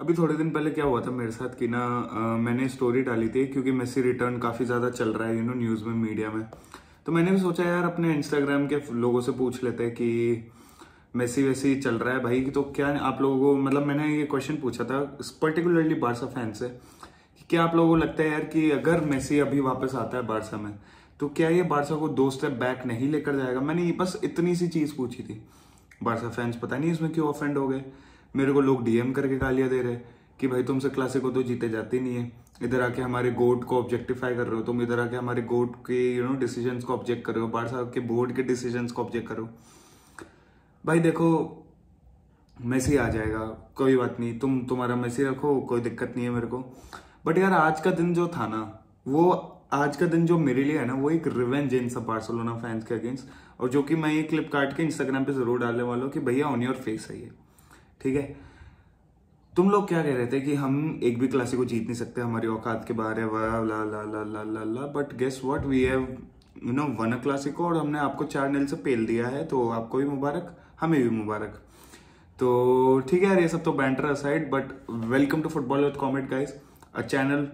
अभी थोड़े दिन पहले क्या हुआ था मेरे साथ कि ना मैंने स्टोरी डाली थी क्योंकि मेसी रिटर्न काफ़ी ज़्यादा चल रहा है न्यूज़ में, मीडिया में। तो मैंने भी सोचा यार अपने इंस्टाग्राम के लोगों से पूछ लेते हैं कि मेसी वैसी चल रहा है भाई, तो क्या आप लोगों को, मतलब मैंने ये क्वेश्चन पूछा था पर्टिकुलरली बारसा फैन से कि क्या आप लोगों को लगता है यार कि अगर मेसी अभी वापस आता है बारसा में तो क्या ये बारसा को 2 स्टेप बैक नहीं लेकर जाएगा। मैंने ये बस इतनी सी चीज़ पूछी थी। बारसा फैंस पता नहीं इसमें क्यों ऑफेंड हो गए। मेरे को लोग डीएम करके गालियां दे रहे कि भाई तुमसे क्लासिको तो जीते जाते नहीं है, इधर आके हमारे गोट को ऑब्जेक्टिफाई कर रहे हो, तुम इधर आके हमारे गोट के डिसीजंस को ऑब्जेक्ट कर रहे हो, बारसा के बोर्ड के डिसीजंस को ऑब्जेक्ट करो। भाई देखो, मेसी आ जाएगा, कोई बात नहीं, तुम्हारा मेसी रखो, कोई दिक्कत नहीं है मेरे को। बट यार आज का दिन जो था ना, वो आज का दिन जो मेरे लिए है ना, वो एक रिवेंज इन सब बार्सिलोना फैंस के अगेंस्ट, और जो कि मैं ये क्लिप काट के इंस्टाग्राम पे जरूर डालने वाला हूँ कि भैया ऑन योर फेस है ये, ठीक है। तुम लोग क्या कह रहे थे कि हम एक भी क्लासिको जीत नहीं सकते, हमारी औकात के बाहर है, वाह ला ला ला ला ला ला, but guess what, we have one a Clasico, और हमने आपको 4-0 से पेल दिया है, तो आपको भी मुबारक, हमें भी मुबारक। तो ठीक है यार, ये सब तो banter aside, but welcome to football with Comet guys, a channel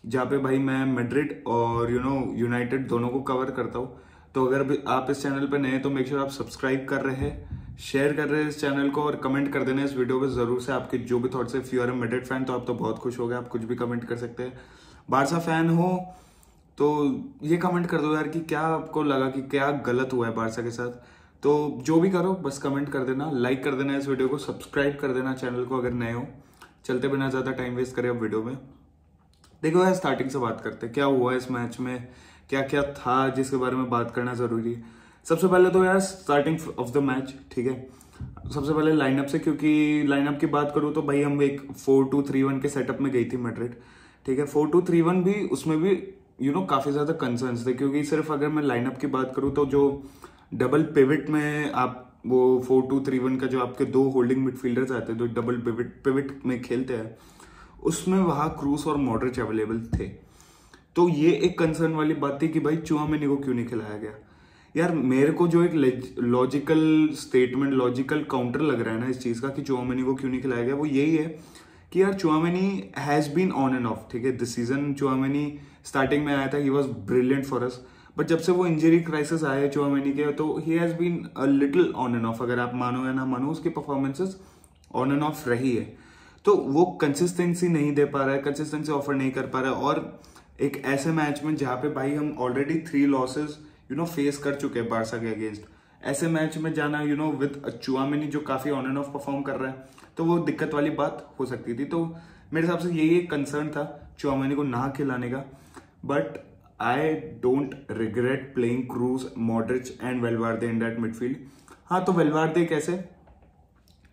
जहाँ पे भाई मैं मैड्रिड और यूनाइटेड दोनों को कवर करता हूँ। तो अगर आप इस चैनल पे नए हैं तो मेक श्योर आप सब्सक्राइब कर रहे हैं, शेयर कर रहे हैं इस चैनल को, और कमेंट कर देना इस वीडियो पे जरूर से आपके जो भी थॉट्स है। If you are a Madrid fan तो आप तो बहुत खुश हो गए, आप कुछ भी कमेंट कर सकते हैं। बारसा फैन हो तो ये कमेंट कर दो यार कि क्या आपको लगा कि क्या गलत हुआ है बारसा के साथ। तो जो भी करो बस कमेंट कर देना, लाइक कर देना इस वीडियो को, सब्सक्राइब कर देना चैनल को अगर नए हो। चलते बिना ज्यादा टाइम वेस्ट करें अब वीडियो में। देखो यार, स्टार्टिंग से बात करते हैं क्या हुआ इस मैच में, क्या क्या था जिसके बारे में बात करना जरूरी है। सबसे पहले तो यार स्टार्टिंग ऑफ द मैच, ठीक है, सबसे पहले लाइनअप से, क्योंकि लाइनअप की बात करूं तो भाई हम एक 4-2-3-1 के सेटअप में गई थी मैड्रिड, ठीक है। 4-2-3-1 भी, उसमें भी काफी ज्यादा कंसर्न्स थे, क्योंकि सिर्फ अगर मैं लाइनअप की बात करूं तो जो डबल पिविट में आप वो 4-2-3-1 का जो आपके 2 होल्डिंग मिडफील्डर्स आते हैं, जो डबल पिविट में खेलते हैं, उसमें वहां क्रूस और मॉडरिच अवेलेबल थे। तो ये एक कंसर्न वाली बात थी कि भाई चुआमेनी को क्यों नहीं खिलाया गया। यार मेरे को जो एक लॉजिकल स्टेटमेंट, लॉजिकल काउंटर लग रहा है ना इस चीज का कि चुआमेनी को क्यों नहीं खिलाया गया, वो यही है कि यार Tchouameni has been on and off, ठीक है। दिस सीजन चुआमेनी स्टार्टिंग में आया था, he was brilliant for us, but जब से वो इंजरी क्राइसिस आया है चुआमेनी के, तो he has been a little on and off. अगर आप मानो या ना मानो, उसकी परफॉर्मेंसेस ऑन एंड ऑफ रही है। तो वो कंसिस्टेंसी नहीं दे पा रहा है, कंसिस्टेंसी ऑफर नहीं कर पा रहा है, और एक ऐसे मैच में जहां पे भाई हम ऑलरेडी 3 लॉसेस फेस कर चुके हैं बारसा के अगेंस्ट, ऐसे मैच में जाना विद चुआमेनी जो काफी ऑन एंड ऑफ परफॉर्म कर रहा है, तो वो दिक्कत वाली बात हो सकती थी। तो मेरे हिसाब से यही एक कंसर्न था चुआमेनी को ना खिलाने का। But I don't regret playing Kroos, Modric and Valverde in that midfield. हाँ, तो वेलवार्दे कैसे,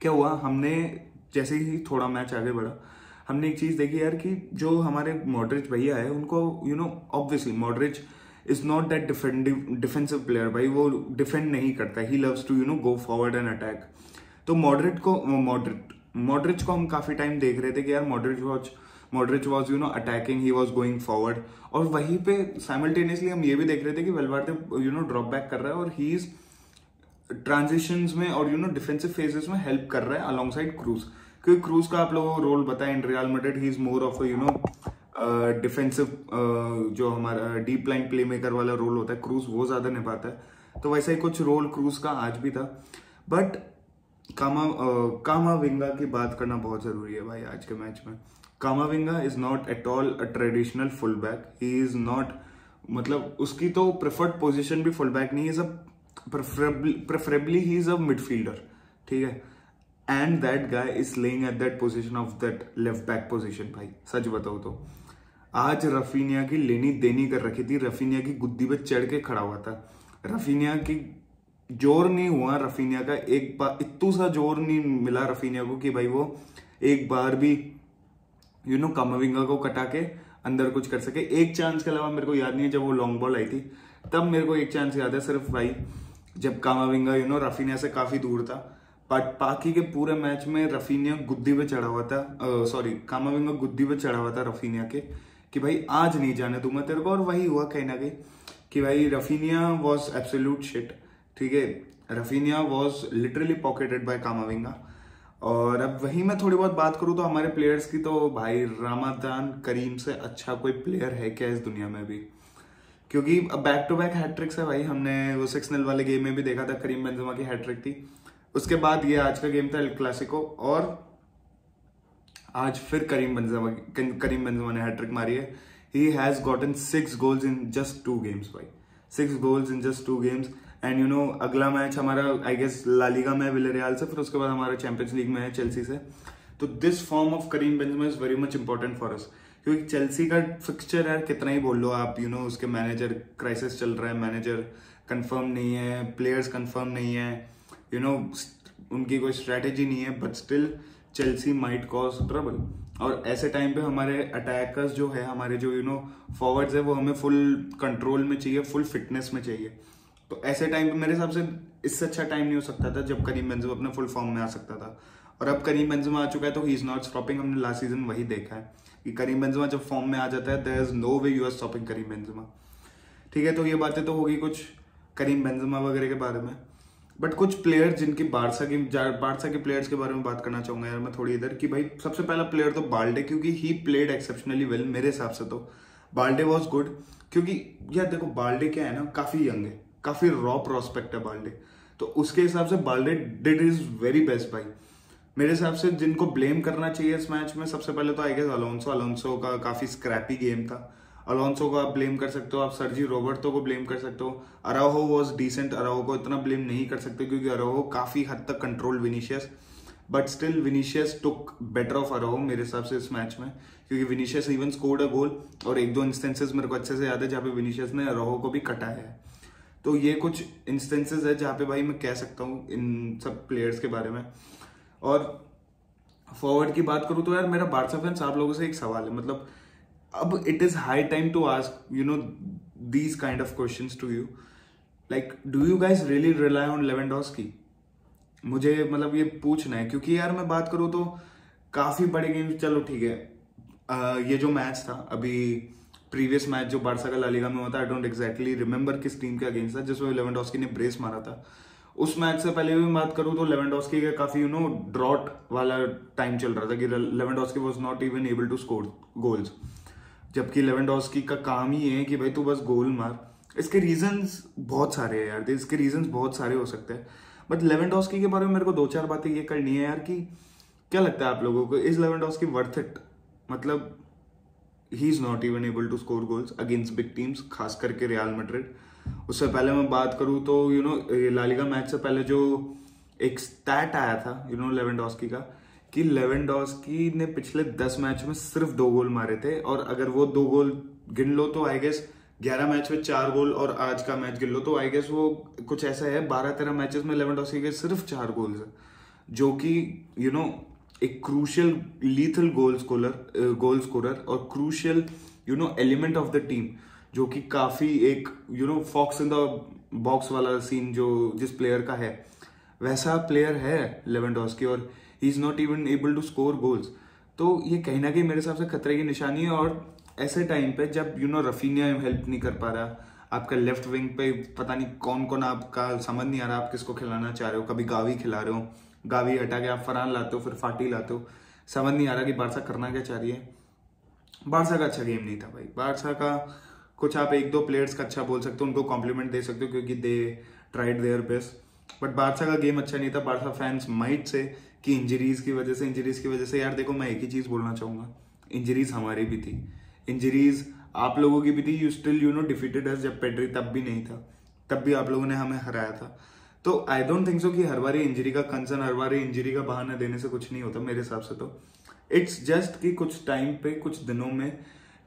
क्या हुआ, हमने जैसे ही थोड़ा मैच आगे बढ़ा, हमने एक चीज देखी यार कि जो हमारे मॉडरिच भैया है उनको obviously Modric is not that defensive player, भाई वो डिफेंड नहीं करता, he loves to go forward and attack. तो मॉडरिच को हम काफी टाइम देख रहे थे कि यार Modric was attacking, he was going forward, और वहीं पे साइमल्टेनियसली हम ये भी देख रहे थे कि वेलवार्दे ड्रॉप बैक कर रहा है और ही इज ट्रांजिशंस में और डिफेंसिव फेजेस में हेल्प कर रहा है अलोंग साइड क्रूज। क्योंकि क्रूज का आप लोगों को रोल बताया in real Madrid, he is more of defensive, जो हमारा डीप लाइन प्ले मेकर वाला रोल होता है क्रूज वो ज्यादा निभाता है। तो वैसा ही कुछ रोल क्रूज का आज भी था। बट कामाविंगा की बात करना बहुत जरूरी है भाई आज के मैच में। कामाविंगा is not at all a traditional full back, he is not, मतलब उसकी तो प्रेफर्ड पोजिशन भी फुल बैक नहीं, is a preferably he is a midfielder, ठीक है, and that guy is playing at that position of that left back position। भाई सच बताओ तो आज रफीनिया की लेनी देनी कर रखी थी, रफीनिया की गुद्दी पे चढ़ के खड़ा हुआ था, रफीनिया की जोर नहीं हुआ, रफीनिया का एक बार इतू सा जोर नहीं मिला रफीनिया को कि भाई वो एक बार भी कामाविंगा को कटा के अंदर कुछ कर सके। एक चांस के अलावा मेरे को याद नहीं है, जब वो लॉन्ग बॉल आई थी तब मेरे को एक चांस याद है सिर्फ भाई, जब कामाविंगा रफीनिया से काफी दूर था। बट बाकी के पूरे मैच में रफीनिया गुद्दी पे चढ़ा हुआ था, कामाविंगा गुद्दी पे चढ़ा हुआ था रफीनिया के कि भाई आज नहीं जाने दूंगा तेरे को, और वही हुआ कहीं ना कहीं कि भाई रफीनिया वॉज एब्सोल्यूट शिट, ठीक है, Raphinha was literally pocketed by Camavinga. और अब वही मैं थोड़ी बहुत बात करूँ तो हमारे प्लेयर्स की, तो भाई रमजान करीम से अच्छा कोई प्लेयर है क्या इस दुनिया में भी? क्योंकि बैक टू बैक हैट्रिक्स है भाई। हमने वो 6-0 वाले गेम में भी देखा था, करीम बेंजेमा की हैट्रिक थी। उसके बाद ये आज का गेम था एल क्लासिको, और आज फिर करीम बेंजेमा ने हैट्रिक मारी है। He has gotten 6 goals in just 2 games भाई, 6 goals in just 2 games. And you know अगला मैच हमारा आई गेस ला लीगा में विलेरियल से, फिर उसके बाद हमारा चैंपियंस लीग में है चेल्सी से। तो this form of Karim Benzema is very much important for us, क्योंकि चेल्सी का फिक्सचर यार कितना ही बोल लो आप, यू नो उसके मैनेजर क्राइसिस चल रहा है, मैनेजर कंफर्म नहीं है, प्लेयर्स कंफर्म नहीं है, यू नो उनकी कोई स्ट्रेटेजी नहीं है, but still Chelsea might cause trouble. और ऐसे टाइम पे हमारे अटैकर्स जो है, हमारे जो यू नो फॉरवर्ड्स है, वो हमें फुल कंट्रोल में चाहिए, फुल फिटनेस में चाहिए। तो ऐसे टाइम पे मेरे हिसाब से इससे अच्छा टाइम नहीं हो सकता था जब करीम बेंजेमा अपने फुल फॉर्म में आ सकता था। और अब करीम बेंजेमा आ चुका है तो ही इज नॉट स्टॉपिंग। हमने लास्ट सीजन वही देखा है कि करीम बेंजेमा जब फॉर्म में आ जाता है, there is no way you are stopping Karim Benzema. ठीक है, तो ये बातें तो होगी कुछ करीम बेंजेमा वगैरह के बारे में। बट कुछ प्लेयर जिनकी बारसा के प्लेयर्स के बारे में बात करना चाहूंगा यार मैं थोड़ी इधर, कि भाई सबसे पहला प्लेयर तो बाल्डे, क्योंकि ही प्लेड एक्सेप्शनली वेल मेरे हिसाब से। तो बाल्डे वॉज गुड, क्योंकि यार देखो बाल्डे क्या है ना, काफी यंग है, काफी रॉ प्रोस्पेक्ट है बाल्डे। तो उसके हिसाब से Balde did his very best भाई। मेरे हिसाब से जिनको ब्लेम करना चाहिए इस मैच में, सबसे पहले तो आई गेस अलोंसो का काफी स्क्रैपी गेम था। अलोंसो को आप ब्लेम कर सकते हो, आप सर्जी रॉबर्टो को ब्लेम कर सकते हो। अराउहो वाज डिसेंट, अराउहो को इतना ब्लेम नहीं कर सकते क्योंकि अराउहो काफी हद तक control Vinicius, but still Vinicius took better off Araujo मेरे हिसाब से इस मैच में, क्योंकि Vinicius even scored a goal, और 1-2 इंस्टेंसेस मेरे को अच्छे से याद है जहाँ पे विनीशियस ने अराउहो को भी कटाया है। तो ये कुछ इंस्टेंसेस है जहाँ पे भाई मैं कह सकता हूँ इन सब प्लेयर्स के बारे में। और फॉरवर्ड की बात करूँ तो यार मेरा बार्सा फैंस आप लोगों से एक सवाल है, मतलब अब it is high time to ask you know these kind of questions to you, like do you guys really rely on Lewandowski? मुझे मतलब ये पूछना है, क्योंकि यार मैं बात करूँ तो काफी बड़े गेम, चलो ठीक है, ये जो मैच था अभी प्रीवियस मैच जो बार्सा का ला लीगा में हुआ था, आई डोंट एग्जैक्टली रिमेंबर किस टीम के अगेंस्ट था जिसमें लेवेंडोस्की ने ब्रेस मारा था। उस मैच से पहले भी बात करूं तो लेवेंडोस्की का काफी यू नो ड्रॉट वाला टाइम चल रहा था कि Lewandowski was not even able to score goals, जबकि लेवेंडोस्की का काम ही है कि भाई तू बस गोल मार। इसके रीजंस बहुत सारे हैं यार, इसके रीजंस बहुत सारे हो सकते हैं, बट लेवेंडोस्की के बारे में मेरे को 2-4 बातें ये करनी है यार, कि क्या लगता है आप लोगों को, इज लेवेंडोस्की वर्थ इट? मतलब he is not even able to score goals against big teams, खास करके रियल मैड्रिड। उससे पहले मैं बात करूं तो you know La Liga match से पहले जो एक स्टैट आया था यू नो लेवेंडोस्की का, कि लेवेंडोस्की ने पिछले 10 मैच में सिर्फ 2 गोल मारे थे, और अगर वो 2 गोल गिन लो तो आई गेस 11 मैच में 4 गोल, और आज का मैच गिन लो तो आई गेस वो कुछ ऐसा है 12-13 मैचेस में लेवेंडोस्की के सिर्फ 4 गोल्स है, जो कि यू नो एक क्रूशियल लीथल गोल स्कोरर और crucial you know element of the team, जो कि काफी एक you know fox in the box वाला सीन जो जिस प्लेयर का है, वैसा प्लेयर है लेवेंडोस्की, और he is not even able to score goals. तो ये कहीं ना कहीं मेरे हिसाब से खतरे की निशानी है। और ऐसे टाइम पे जब यू नो रफीनिया हेल्प नहीं कर पा रहा, आपका लेफ्ट विंग पे पता नहीं कौन कौन, आपका समझ नहीं आ रहा आप किसको खिलाना चाह रहे हो, कभी गावी खिला रहे हो, गावी हटा के आप फरहान लाते हो, फिर फाटी लाते हो, समझ नहीं आ रहा कि बारसा करना क्या चाह रही है। बारसा का अच्छा गेम नहीं था भाई, बारसा का कुछ आप 1-2 प्लेयर्स का अच्छा बोल सकते हो, उनको कॉम्प्लीमेंट दे सकते हो क्योंकि they tried their best, but Barça का गेम अच्छा नहीं था। बारसा फैंस माइट से कि इंजरीज की वजह से यार देखो मैं एक ही चीज बोलना चाहूंगा, इंजरीज हमारी भी थी, इंजरीज आप लोगों की भी थी, you still you know defeated us, जब पेड्री तब भी नहीं था, तब भी आप लोगों ने हमें हराया था। तो आई डोंट थिंक सो कि हर बार इंजरी का कंसर्न, हर बार इंजरी का बहाना देने से कुछ नहीं होता मेरे हिसाब से। तो इट्स जस्ट कि कुछ टाइम पे कुछ दिनों में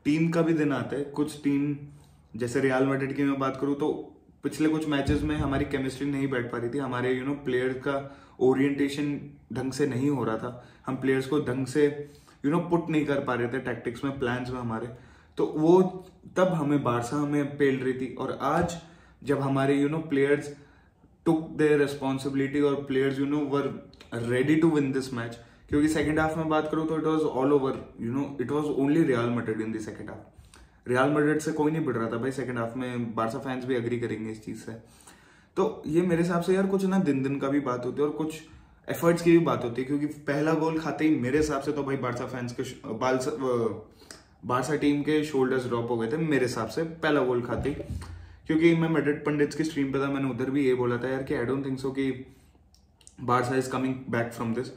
टीम का भी दिन आता है, कुछ टीम जैसे रियल मैड्रिड की मैं बात करूं तो पिछले कुछ मैचेस में हमारी केमिस्ट्री नहीं बैठ पा रही थी, हमारे यू नो प्लेयर का ओरिएंटेशन ढंग से नहीं हो रहा था, हम प्लेयर्स को ढंग से यू नो पुट नहीं कर पा रहे थे टैक्टिक्स में, प्लान्स में हमारे, तो वो तब हमें बारसा हमें पेल रही थी। और आज जब हमारे you know players took their responsibility और players you know were ready to win this match, क्योंकि सेकंड हाफ में बात करूं तो it was all over you know, it was only Real Madrid in the second half, Real Madrid से कोई नहीं भिड़ रहा था भाई सेकंड हाफ में, बारसा फैंस भी एग्री करेंगे इस चीज से। तो ये मेरे हिसाब से यार कुछ ना दिन दिन का भी बात होती है, और कुछ एफर्ट्स की भी बात होती है, क्योंकि पहला गोल खाते ही मेरे हिसाब से तो भाई बारसा फैंस के बारसा टीम के शोल्डर्स ड्रॉप हो गए थे मेरे हिसाब से पहला गोल खाते ही। क्योंकि मैं मैड्रिड पंडित्स की स्ट्रीम पे था, मैंने उधर भी ये बोला था यार कि आई डोंट थिंक सो कि Barça is coming back from this.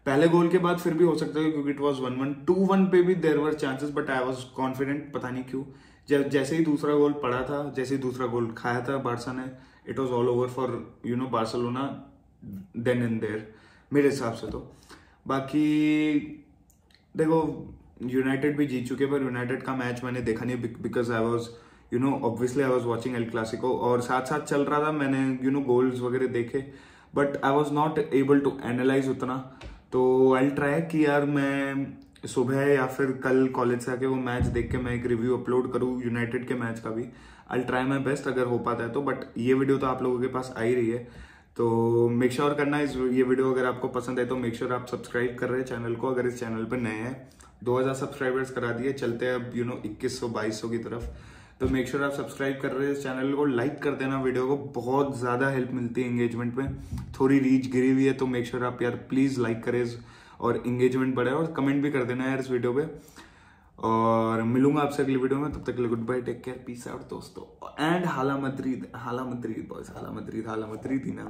पहले गोल के बाद फिर भी हो सकता है क्योंकि इट वाज 1-1, 2-1 पे भी there were chances, but I was confident. पता नहीं क्यों जैसे ही दूसरा गोल पड़ा था, जैसे ही दूसरा गोल खाया था बारसा ने, it was all over for Barcelona then and there मेरे हिसाब से तो। बाकी देखो यूनाइटेड भी जीत चुके, पर यूनाइटेड का मैच मैंने देखा नहीं because I was obviously I was watching El Clasico, और साथ साथ चल रहा था, मैंने गोल्स वगैरह देखे, but I was not able to analyse उतना। तो आई ट्राई कि यार मैं सुबह या फिर कल कॉलेज से आके वो मैच देख के मैं एक रिव्यू अपलोड करूँ यूनाइटेड के मैच का भी। आई ट्राई माई बेस्ट अगर हो पाता है तो, बट ये वीडियो तो आप लोगों के पास आ ही रही है, तो मेक श्योर करना ये वीडियो अगर आपको पसंद है तो मेक श्योर आप सब्सक्राइब कर रहे हैं चैनल को। अगर इस चैनल पर नए हैं, 2000 सब्सक्राइबर्स करा दिए, चलते हैं अब 2100-2200 की तरफ। तो मेक श्योर आप सब्सक्राइब कर रहे हैं इस चैनल को, लाइक कर देना वीडियो को, बहुत ज़्यादा हेल्प मिलती है एंगेजमेंट में। थोड़ी रीच गिरी हुई है तो मेक श्योर आप यार प्लीज़ लाइक करें और एंगेजमेंट बढ़े, और कमेंट भी कर देना यार इस वीडियो पे। और मिलूंगा आपसे अगली वीडियो में, तब तक के लिए good bye, take care, peace out दोस्तों। And Hala Madrid boys, Hala Madrid ही ना।